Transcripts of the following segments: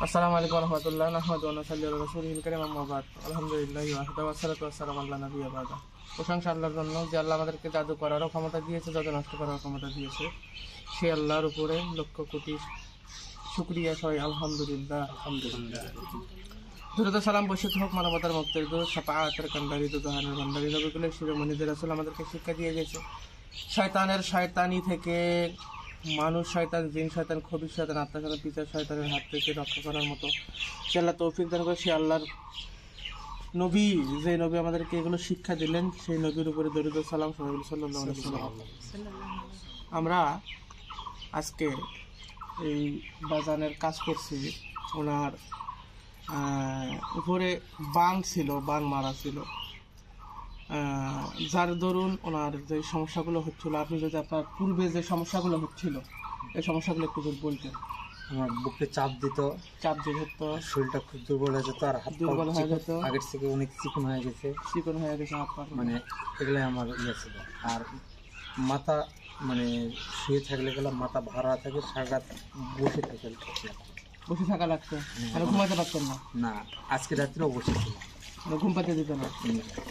আসসালামু আলাইকুম ওয়া রাহমাতুল্লাহি ওয়া বারাকাতুহু। নাহমাদুহু ওয়া রাসূলুহুল কারীম, আম্মা বা'দ। আলহামদুলিল্লাহি ওয়াহদাহু ওয়া সসালাতু ওয়াসসালামু আলা নাবিয়্যি বা'দা। প্রশংসা আল্লাহর জন্য, যে আল্লাহ আমাদেরকে জাদু করারও ক্ষমতা দিয়েছে, জাদু নষ্ট করারও ক্ষমতা দিয়েছে। সেই আল্লাহর উপরে লক্ষ কোটি শুকরিয়া, সবাই আলহামদুলিল্লাহ। আলহামদুলিল্লাহ। দুরূদ ও সালাম বর্ষিত হোক মানবতার মুক্তির দূত, শাফাআতের কান্ডারি, দুজাহানের ভান্ডারী, নবীকুলের শিরোমণি যে রাসূল আমাদেরকে শিক্ষা দিয়ে গেছে শয়তানের শয়তানি থেকে, মানুষ শয়তান, জিন শয়তান, খবিশ শয়তান, আত্মা শয়তান, পিতার শয়তানের হাত থেকে রক্ষা করার মতো সে আল্লাহ তৌফিক দান করে। সে আল্লাহর নবী, যে নবী আমাদেরকে এগুলো শিক্ষা দিলেন, সেই নবীর উপরে দরুদ ও সালাম সাল্লাল্লাহু আলাইহি ওয়াসাল্লাম। আমরা আজকে এই বাজানের কাজ করছি, ওনার উপরে বাং ছিল, বাং মারা ছিল, যার দরুন ওনার যে সমস্যাগুলো হচ্ছিল, আপনি যদি আপনার পূর্বে যে সমস্যাগুলো হচ্ছিল এই সমস্যাগুলো একটু বলতেন। আমার বুকে চাপ দিত, শরীরটা খুব দুর্বল হয়ে যেত, আর হাত দুর্বল হয়ে যেত, আগের থেকে অনেক চিকন হয়ে গেছে হাত পা, মানে এগুলাই আমার ইয়ে ছিল। আর মাথা, মানে শুয়ে থাকলে গেলাম মাথা ভাড়া থাকে, সারা রাত বসে থাকা লাগতো, মানে ঘুমাতে পারতেন না। না, আজকে রাত্রেও বসেছিল, ঘুম পাতে দিত না।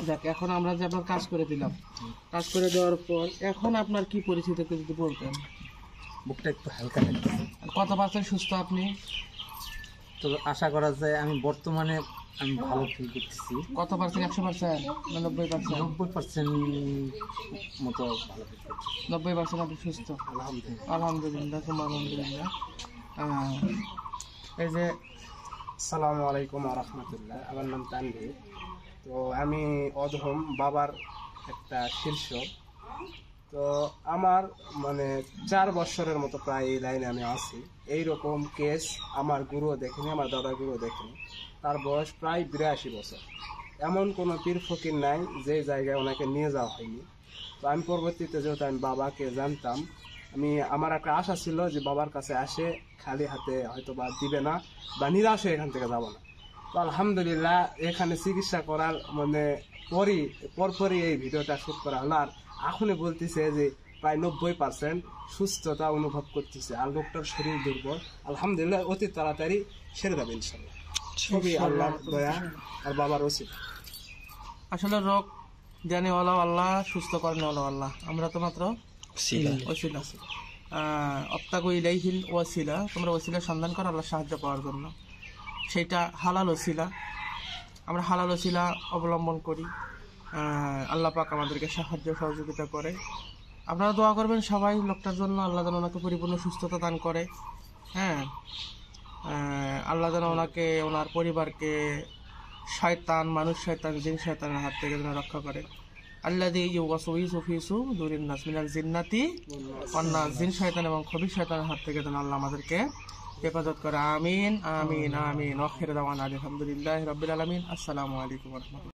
যাক, এখন আমরা যে আপনার কাজ করে দিলাম, কাজ করে দেওয়ার পর এখন আপনার কি পরিস্থিতি যদি বলতেন। বুকটা একটু হালকা থাকে। কত পার্সেন্ট সুস্থ আপনি? তো আশা করা যায় আমি বর্তমানে আমি ভালো ফিল করতেছি। কত পার্সেন্ট? 100% না 90%? 90% মতো ভালো ফিল করছি। 90% আপনি সুস্থ? আলহামদুলিল্লাহ, আলহামদুলিল্লাহ। এই যে আসসালামু আলাইকুম ওয়া রাহমাতুল্লাহ। আমার নাম তানভীর। তো আমি অধম বাবার একটা শীর্ষ। তো আমার মানে 4 বছরের মতো প্রায় এই লাইনে আমি আছি। এইরকম কেস আমার গুরুও দেখেনি, আমার দাদা গুরুও দেখেনি। তার বয়স প্রায় 82 বছর। এমন কোনো পীর ফকির নাই যে জায়গায় ওনাকে নিয়ে যাওয়া হয়নি। তো আমি পরবর্তীতে যেহেতু আমি বাবাকে জানতাম, আমার একটা আশা ছিল যে বাবার কাছে আসে খালি হাতে হয়তো বা দিবে না, বা নিরাশ হয়ে এখান থেকে যাব না। তো আলহামদুলিল্লাহ এখানে চিকিৎসা করার মানে পরপরই এই ভিডিওটা শুট করা হলো। আর এখনই বলতেছে যে প্রায় 90% সুস্থতা অনুভব করতেছে, আর লোকটার শরীর দুর্বল। আলহামদুলিল্লাহ অতি তাড়াতাড়ি সেরে যাবে ইনশাআল্লাহ। সবই আল্লাহর দয়া আর বাবার ওসিলা। আসলে রোগ জানি ওয়ালা আল্লাহ, সুস্থ করেন ওয়ালা আল্লাহ। আমরা তো মাত্র ওসিলা। অত্যাগু ইলাইহিল ওয়াসিলা, তোমরা ওসিলার সন্ধান করো আল্লাহ সাহায্য পাওয়ার জন্য। সেইটা হালাল ওসিলা, আমরা হালাল ওসিলা অবলম্বন করি। আল্লাহ পাক আমাদেরকে সাহায্য সহযোগিতা করে। আপনারা দোয়া করবেন সবাই লোকটার জন্য, আল্লাহ যেন ওনাকে পরিপূর্ণ সুস্থতা দান করে। হ্যাঁ, আল্লাহ যেন ওনাকে, ওনার পরিবারকে শয়তান, মানুষ শয়তান, জিন শয়তানের হাত থেকে যেন রক্ষা করে। আল্লাযী ইউওয়াসওয়িসু ফী সুদুরিন নাস মিনাল জিন্নাতি ওয়ান নাস, জিন শয়তান এবং খবিশ শয়তানের হাত থেকে যেন আল্লাহ আমাদেরকে হেফাজত করে। আমিন আমিন আমিন। আখির দাওয়ানা আলহামদুলিল্লাহি রাব্বিল আলামিন। আসসালামু আলাইকুম ওয়া রাহমাতুল্লাহ।